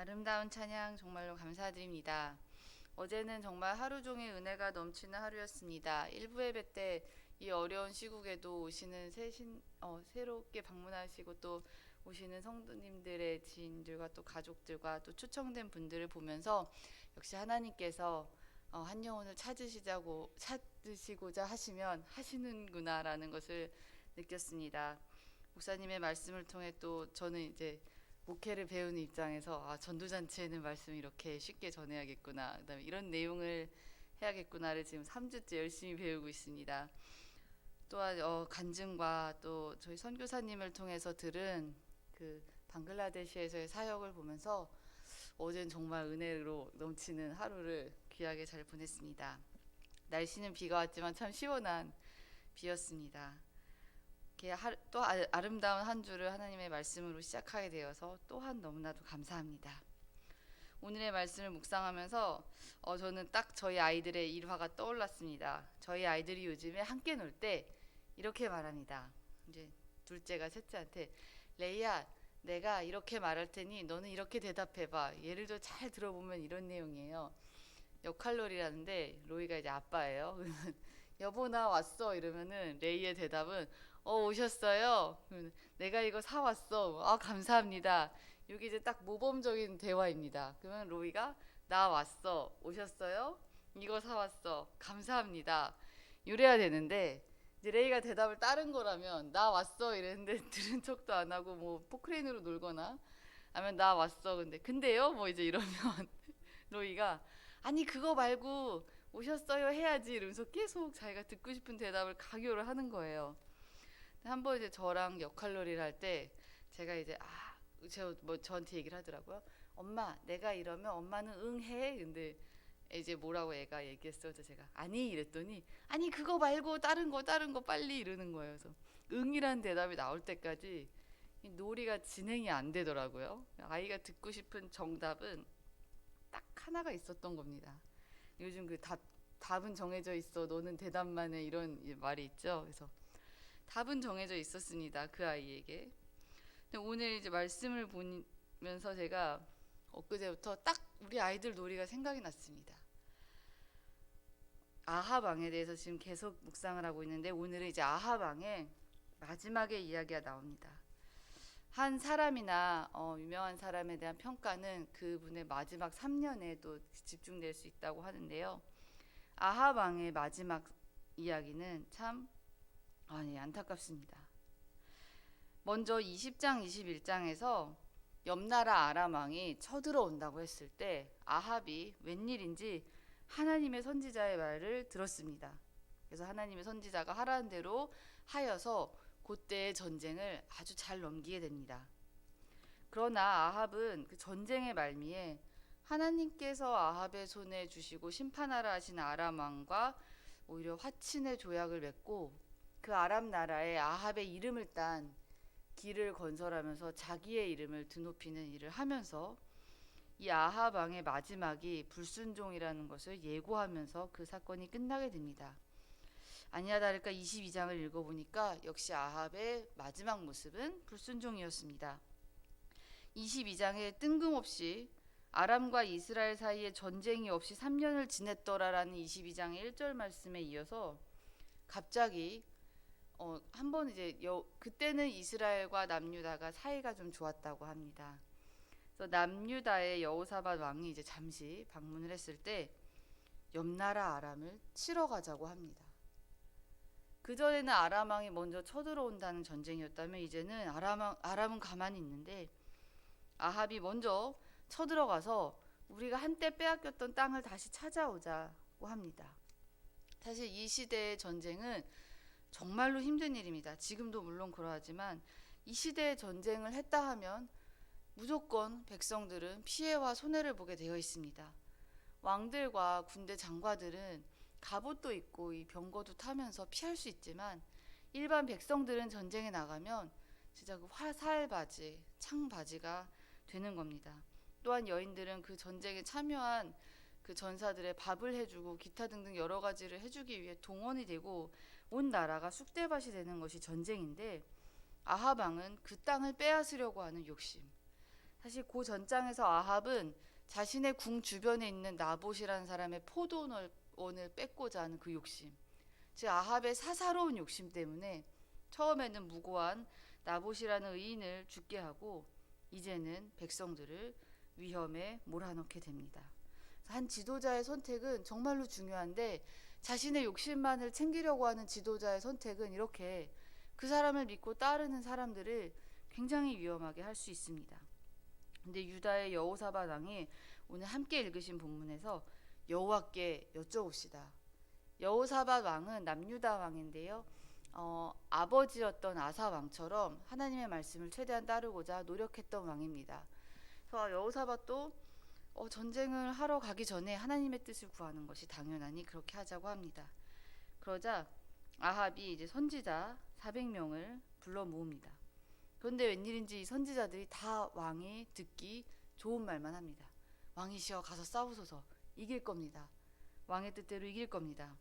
아름다운 찬양 정말로 감사드립니다. 어제는 정말 하루 종일 은혜가 넘치는 하루였습니다. 일부 예배 때 이 어려운 시국에도 오시는 새롭게 방문하시고 또 오시는 성도님들의 지인들과 또 가족들과 또 초청된 분들을 보면서 역시 하나님께서 한 영혼을 찾으시고자 하시면 하시는구나라는 것을 느꼈습니다. 목사님의 말씀을 통해 또 저는 이제 목회를 배우는 입장에서 전도잔치에는 말씀을 이렇게 쉽게 전해야겠구나, 그다음에 이런 내용을 해야겠구나를 지금 3주째 열심히 배우고 있습니다. 또한 간증과 또 저희 선교사님을 통해서 들은 그 방글라데시에서의 사역을 보면서 어제는 정말 은혜로 넘치는 하루를 귀하게 잘 보냈습니다. 날씨는 비가 왔지만 참 시원한 비였습니다. 또 아름다운 한 주를 하나님의 말씀으로 시작하게 되어서 또한 너무나도 감사합니다. 오늘의 말씀을 묵상하면서 저는 딱 저희 아이들의 일화가 떠올랐습니다. 저희 아이들이 요즘에 함께 놀 때 이렇게 말합니다. 이제 둘째가 셋째한테, 레이야, 내가 이렇게 말할 테니 너는 이렇게 대답해봐. 예를 들어 잘 들어보면 이런 내용이에요. 역할놀이라는데 로이가 이제 아빠예요. 여보 나 왔어 이러면은 레이의 대답은 오셨어요. 내가 이거 사왔어. 감사합니다. 이게 이제 딱 모범적인 대화입니다. 그러면 로이가 나 왔어. 오셨어요? 이거 사왔어. 감사합니다. 이래야 되는데 이제 레이가 대답을 다른 거라면 나 왔어 이랬는데 들은 척도 안 하고 뭐 포크레인으로 놀거나 아니면 나 왔어 근데요 뭐 이제 이러면 로이가 아니 그거 말고 오셨어요 해야지 이러면서 계속 자기가 듣고 싶은 대답을 강요를 하는 거예요. 한번 이제 저랑 역할놀이를 할 때 제가 이제 제가 뭐 저한테 얘기를 하더라고요. 엄마 내가 이러면 엄마는 응 해. 근데 이제 뭐라고 애가 얘기했어요. 그래서 제가 아니 이랬더니 아니 그거 말고 다른 거 빨리 이러는 거예요. 그래서 응이라는 대답이 나올 때까지 이 놀이가 진행이 안 되더라고요. 아이가 듣고 싶은 정답은 딱 하나가 있었던 겁니다. 요즘 답은 정해져 있어. 너는 대답만 해. 이런 말이 있죠. 그래서 답은 정해져 있었습니다. 그 아이에게. 근데 오늘 이제 말씀을 보면서 제가 엊그제부터 딱 우리 아이들 놀이가 생각이 났습니다. 아하방에 대해서 지금 계속 묵상을 하고 있는데 오늘은 이제 아하방의 마지막에 이야기가 나옵니다. 한 사람이나 유명한 사람에 대한 평가는 그분의 마지막 3년에 또 집중될 수 있다고 하는데요. 아합 왕의 마지막 이야기는 참 안타깝습니다. 먼저 20장, 21장에서 옆나라 아람 왕이 쳐들어온다고 했을 때 아합이 웬일인지 하나님의 선지자의 말을 들었습니다. 그래서 하나님의 선지자가 하라는 대로 하여서 그때의 전쟁을 아주 잘 넘기게 됩니다. 그러나 아합은 그 전쟁의 말미에 하나님께서 아합의 손에 주시고 심판하라 하신 아람 왕과 오히려 화친의 조약을 맺고 그 아람 나라에 아합의 이름을 딴 길을 건설하면서 자기의 이름을 드높이는 일을 하면서 이 아합 왕의 마지막이 불순종이라는 것을 예고하면서 그 사건이 끝나게 됩니다. 아니나 다를까 22장을 읽어보니까 역시 아합의 마지막 모습은 불순종이었습니다. 22장에 뜬금없이 아람과 이스라엘 사이에 전쟁이 없이 3년을 지냈더라라는 22장의 1절 말씀에 이어서 갑자기 한번 이제 그때는 이스라엘과 남유다가 사이가 좀 좋았다고 합니다. 그래서 남유다의 여호사밧 왕이 이제 잠시 방문을 했을 때 옆나라 아람을 치러 가자고 합니다. 그전에는 아람 왕이 먼저 쳐들어온다는 전쟁이었다면 이제는 아람은 가만히 있는데 아합이 먼저 쳐들어가서 우리가 한때 빼앗겼던 땅을 다시 찾아오자고 합니다. 사실 이 시대의 전쟁은 정말로 힘든 일입니다. 지금도 물론 그러하지만 이 시대의 전쟁을 했다 하면 무조건 백성들은 피해와 손해를 보게 되어 있습니다. 왕들과 군대 장관들은 갑옷도 입고 이 병거도 타면서 피할 수 있지만 일반 백성들은 전쟁에 나가면 진짜 그 화살 바지, 창 바지가 되는 겁니다. 또한 여인들은 그 전쟁에 참여한 그 전사들의 밥을 해주고 기타 등등 여러 가지를 해주기 위해 동원이 되고 온 나라가 쑥대밭이 되는 것이 전쟁인데 아합 왕은 그 땅을 빼앗으려고 하는 욕심, 사실 그 전장에서 아합은 자신의 궁 주변에 있는 나봇이라는 사람의 포도원을 뺏고자 하는 그 욕심, 즉 아합의 사사로운 욕심 때문에 처음에는 무고한 나봇이라는 의인을 죽게 하고 이제는 백성들을 위험에 몰아넣게 됩니다. 한 지도자의 선택은 정말로 중요한데 자신의 욕심만을 챙기려고 하는 지도자의 선택은 이렇게 그 사람을 믿고 따르는 사람들을 굉장히 위험하게 할 수 있습니다. 근데 유다의 여호사밧 왕이 오늘 함께 읽으신 본문에서 여호와께 여쭤봅시다. 여호사밧 왕은 남유다 왕인데요. 아버지였던 아사 왕처럼 하나님의 말씀을 최대한 따르고자 노력했던 왕입니다. 그래서 여호사밧도 전쟁을 하러 가기 전에 하나님의 뜻을 구하는 것이 당연하니 그렇게 하자고 합니다. 그러자 아합이 이제 선지자 400명을 불러 모읍니다. 그런데 웬일인지 이 선지자들이 다 왕이 듣기 좋은 말만 합니다. 왕이시여 가서 싸우소서, 이길 겁니다. 왕의 뜻대로 이길 겁니다.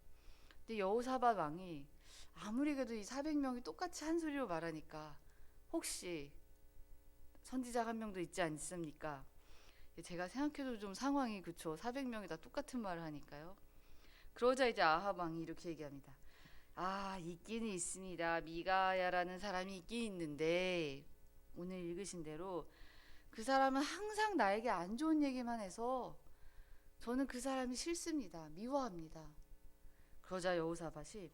근데 여호사밧 왕이 아무리 그래도 이 400명이 똑같이 한 소리로 말하니까 혹시 선지자 한 명도 있지 않습니까? 제가 생각해도 좀 상황이 그쵸. 400명이 다 똑같은 말을 하니까요. 그러자 이제 아합 왕이 이렇게 얘기합니다. 있기는 있습니다. 미가야라는 사람이 있긴 있는데 오늘 읽으신 대로 그 사람은 항상 나에게 안 좋은 얘기만 해서 저는 그 사람이 싫습니다. 미워합니다. 그러자 여호사밧이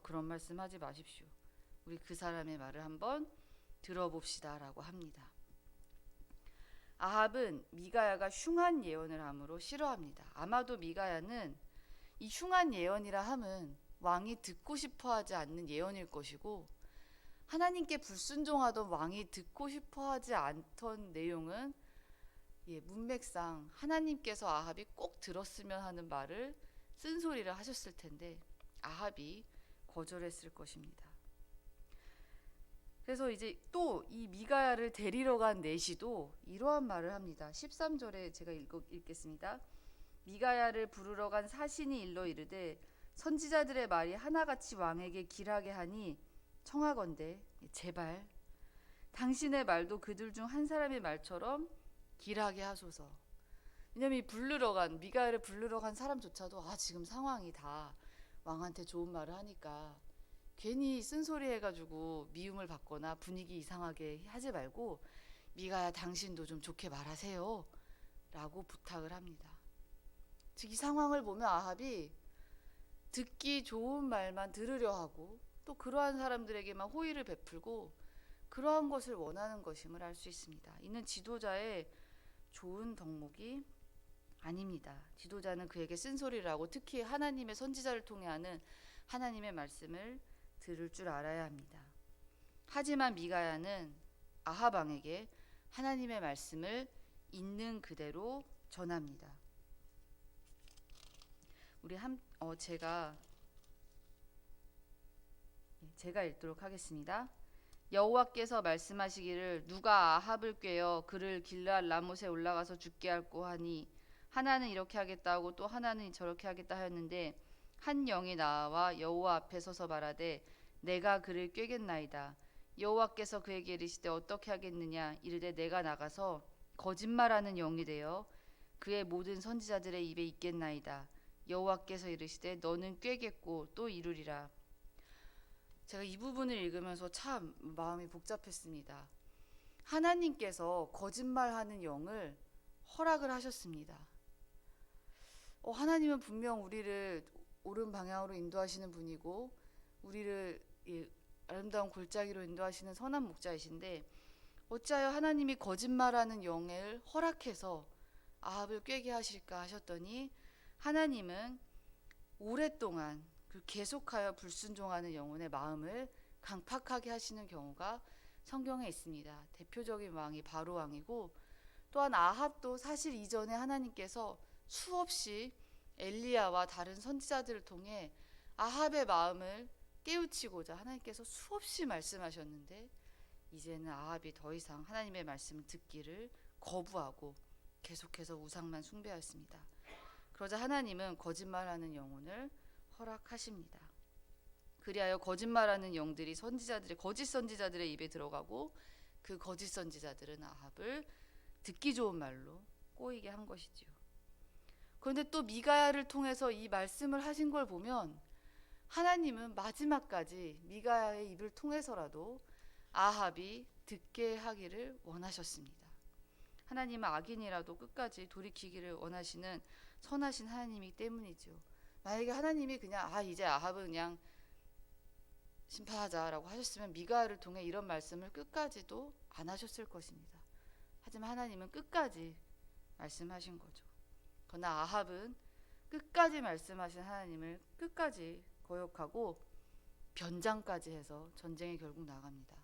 그런 말씀 하지 마십시오. 우리 그 사람의 말을 한번 들어봅시다 라고 합니다. 아합은 미가야가 흉한 예언을 함으로 싫어합니다. 아마도 미가야는 이 흉한 예언이라 함은 왕이 듣고 싶어하지 않는 예언일 것이고 하나님께 불순종하던 왕이 듣고 싶어하지 않던 내용은 문맥상 하나님께서 아합이 꼭 들었으면 하는 말을 쓴소리를 하셨을 텐데 아합이 거절했을 것입니다. 그래서 이제 또 이 미가야를 데리러 간 내시도 이러한 말을 합니다. 13절에 제가 읽겠습니다. 미가야를 부르러 간 사신이 일러 이르되 선지자들의 말이 하나같이 왕에게 길하게 하니 청하건대 제발 당신의 말도 그들 중 한 사람의 말처럼 길하게 하소서. 왜냐면 이 미가야를 부르러 간 사람조차도 지금 상황이 다 왕한테 좋은 말을 하니까 괜히 쓴소리 해가지고 미움을 받거나 분위기 이상하게 하지 말고 미가야 당신도 좀 좋게 말하세요 라고 부탁을 합니다. 즉 이 상황을 보면 아합이 듣기 좋은 말만 들으려 하고 또 그러한 사람들에게만 호의를 베풀고 그러한 것을 원하는 것임을 알 수 있습니다. 이는 지도자의 좋은 덕목이 아닙니다. 지도자는 그에게 쓴소리를 하고 특히 하나님의 선지자를 통해 하는 하나님의 말씀을 들을 줄 알아야 합니다. 하지만 미가야는 아합 왕에게 하나님의 말씀을 있는 그대로 전합니다. 제가 읽도록 하겠습니다. 여호와께서 말씀하시기를 누가 아합을 꾀어 그를 길르앗 라못에 올라가서 죽게 할고 하니 하나는 이렇게 하겠다 하고 또 하나는 저렇게 하겠다 하였는데 한 영이 나와 여호와 앞에 서서 말하되 내가 그를 꾀겠나이다. 여호와께서 그에게 이르시되 어떻게 하겠느냐 이르되 내가 나가서 거짓말하는 영이 되어 그의 모든 선지자들의 입에 있겠나이다. 여호와께서 이르시되 너는 꾀겠고 또 이루리라. 제가 이 부분을 읽으면서 참 마음이 복잡했습니다. 하나님께서 거짓말하는 영을 허락을 하셨습니다. 하나님은 분명 우리를 옳은 방향으로 인도하시는 분이고 우리를 아름다운 골짜기로 인도하시는 선한 목자이신데 어찌하여 하나님이 거짓말하는 영을 허락해서 아합을 꾀게 하실까 하셨더니 하나님은 오랫동안 계속하여 불순종하는 영혼의 마음을 강팍하게 하시는 경우가 성경에 있습니다. 대표적인 왕이 바로 왕이고 또한 아합도 사실 이전에 하나님께서 수없이 엘리야와 다른 선지자들을 통해 아합의 마음을 깨우치고자 하나님께서 수없이 말씀하셨는데 이제는 아합이 더 이상 하나님의 말씀을 듣기를 거부하고 계속해서 우상만 숭배하였습니다. 그러자 하나님은 거짓말하는 영혼을 허락하십니다. 그리하여 거짓말하는 영들이 거짓 선지자들의 입에 들어가고 그 거짓 선지자들은 아합을 듣기 좋은 말로 꼬이게 한 것이지요. 그런데 또 미가야를 통해서 이 말씀을 하신 걸 보면 하나님은 마지막까지 미가야의 입을 통해서라도 아합이 듣게 하기를 원하셨습니다. 하나님은 악인이라도 끝까지 돌이키기를 원하시는 선하신 하나님이기 때문이죠. 만약에 하나님이 그냥 이제 아합은 그냥 심판하자라고 하셨으면 미가야를 통해 이런 말씀을 끝까지도 안 하셨을 것입니다. 하지만 하나님은 끝까지 말씀하신 거죠. 그러나 아합은 끝까지 말씀하신 하나님을 끝까지 거역하고 변장까지 해서 전쟁에 결국 나갑니다.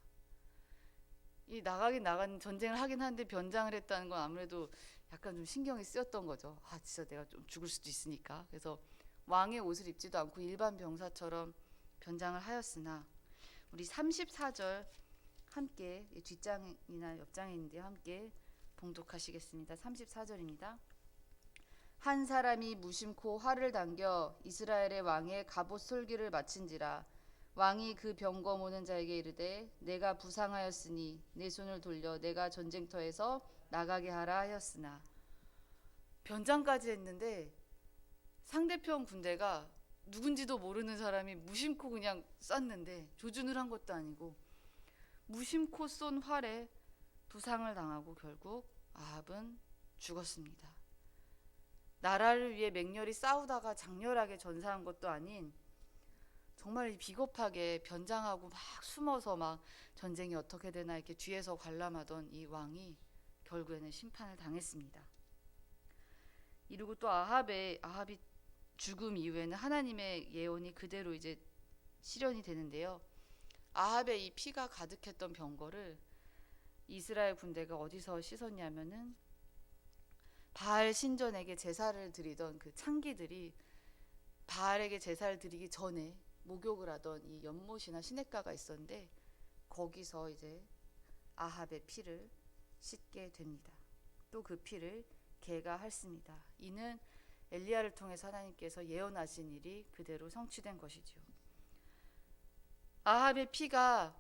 이 나가는 전쟁을 하긴 하는데 변장을 했다는 건 아무래도 약간 좀 신경이 쓰였던 거죠. 진짜 내가 좀 죽을 수도 있으니까. 그래서 왕의 옷을 입지도 않고 일반 병사처럼 변장을 하였으나 우리 34절 함께 뒷장이나 옆장에 있는데 함께 봉독하시겠습니다. 34절입니다. 한 사람이 무심코 활을 당겨 이스라엘의 왕의 갑옷 솔기를 마친지라 왕이 그 병거 모는 자에게 이르되 내가 부상하였으니 내 손을 돌려 내가 전쟁터에서 나가게 하라 하였으나 변장까지 했는데 상대편 군대가 누군지도 모르는 사람이 무심코 그냥 쐈는데 조준을 한 것도 아니고 무심코 쏜 활에 부상을 당하고 결국 아합은 죽었습니다. 나라를 위해 맹렬히 싸우다가 장렬하게 전사한 것도 아닌 정말 비겁하게 변장하고 막 숨어서 막 전쟁이 어떻게 되나 이렇게 뒤에서 관람하던 이 왕이 결국에는 심판을 당했습니다. 이러고 또 아합이 죽음 이후에는 하나님의 예언이 그대로 이제 실현이 되는데요. 아합의 이 피가 가득했던 병거를 이스라엘 군대가 어디서 씻었냐면은 바알 신전에게 제사를 드리던 그 창기들이 바알에게 제사를 드리기 전에 목욕을 하던 이 연못이나 시냇가가 있었는데 거기서 이제 아합의 피를 씻게 됩니다. 또 그 피를 개가 핥습니다. 이는 엘리야를 통해서 하나님께서 예언하신 일이 그대로 성취된 것이지요. 아합의 피가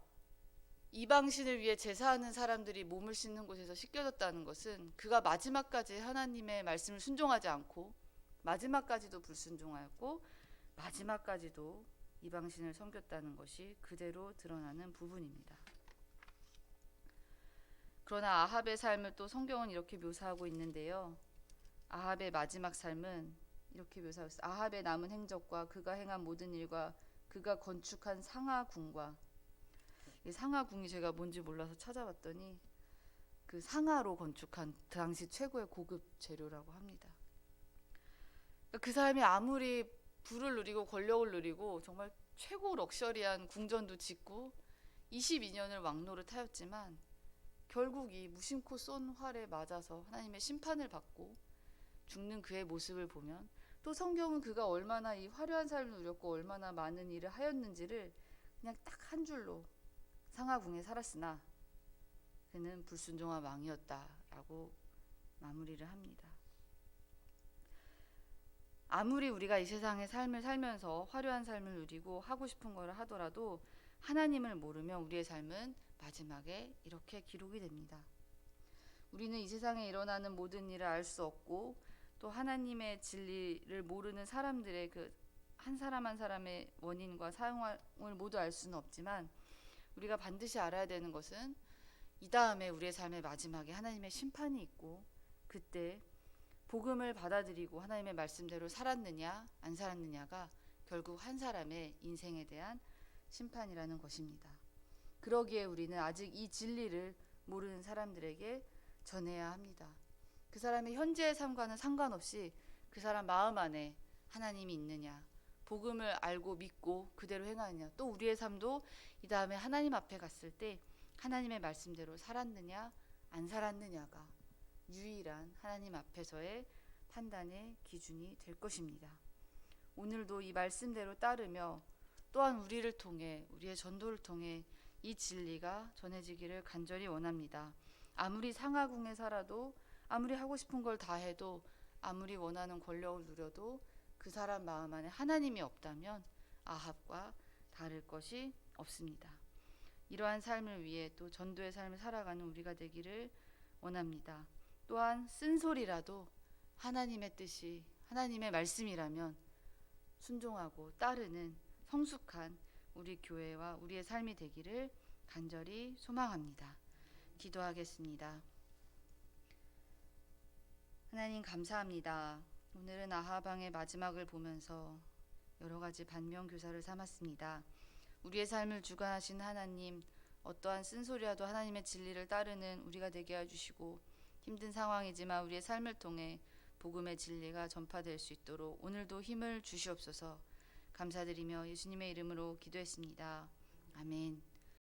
이방신을 위해 제사하는 사람들이 몸을 씻는 곳에서 씻겨졌다는 것은 그가 마지막까지 하나님의 말씀을 순종하지 않고 마지막까지도 불순종하였고 마지막까지도 이방신을 섬겼다는 것이 그대로 드러나는 부분입니다. 그러나 아합의 삶을 또 성경은 이렇게 묘사하고 있는데요. 아합의 마지막 삶은 이렇게 묘사하고 있어요. 아합의 남은 행적과 그가 행한 모든 일과 그가 건축한 상하궁과 이 상하궁이 제가 뭔지 몰라서 찾아봤더니 그 상하로 건축한 그 당시 최고의 고급 재료라고 합니다. 그 사람이 아무리 부를 누리고 권력을 누리고 정말 최고 럭셔리한 궁전도 짓고 22년을 왕노릇하였지만 결국 이 무심코 쏜 활에 맞아서 하나님의 심판을 받고 죽는 그의 모습을 보면 또 성경은 그가 얼마나 이 화려한 삶을 누렸고 얼마나 많은 일을 하였는지를 그냥 딱 한 줄로 상하궁에 살았으나 그는 불순종한 왕이었다라고 마무리를 합니다. 아무리 우리가 이 세상의 삶을 살면서 화려한 삶을 누리고 하고 싶은 걸 하더라도 하나님을 모르면 우리의 삶은 마지막에 이렇게 기록이 됩니다. 우리는 이 세상에 일어나는 모든 일을 알 수 없고 또 하나님의 진리를 모르는 사람들의 그 한 사람 한 사람의 원인과 사용을 모두 알 수는 없지만 우리가 반드시 알아야 되는 것은 이 다음에 우리의 삶의 마지막에 하나님의 심판이 있고 그때 복음을 받아들이고 하나님의 말씀대로 살았느냐 안 살았느냐가 결국 한 사람의 인생에 대한 심판이라는 것입니다. 그러기에 우리는 아직 이 진리를 모르는 사람들에게 전해야 합니다. 그 사람의 현재의 삶과는 상관없이 그 사람 마음 안에 하나님이 있느냐, 복음을 알고 믿고 그대로 행하느냐, 또 우리의 삶도 이 다음에 하나님 앞에 갔을 때 하나님의 말씀대로 살았느냐 안 살았느냐가 유일한 하나님 앞에서의 판단의 기준이 될 것입니다. 오늘도 이 말씀대로 따르며 또한 우리를 통해 우리의 전도를 통해 이 진리가 전해지기를 간절히 원합니다. 아무리 상하궁에 살아도 아무리 하고 싶은 걸 다 해도 아무리 원하는 권력을 누려도 그 사람 마음 안에 하나님이 없다면 아합과 다를 것이 없습니다. 이러한 삶을 위해 또 전도의 삶을 살아가는 우리가 되기를 원합니다. 또한 쓴소리라도 하나님의 뜻이 하나님의 말씀이라면 순종하고 따르는 성숙한 우리 교회와 우리의 삶이 되기를 간절히 소망합니다. 기도하겠습니다. 하나님 감사합니다. 오늘은 아합 왕의 마지막을 보면서 여러 가지 반면 교사를 삼았습니다. 우리의 삶을 주관하신 하나님, 어떠한 쓴소리라도 하나님의 진리를 따르는 우리가 되게 해주시고 힘든 상황이지만 우리의 삶을 통해 복음의 진리가 전파될 수 있도록 오늘도 힘을 주시옵소서. 감사드리며 예수님의 이름으로 기도했습니다. 아멘.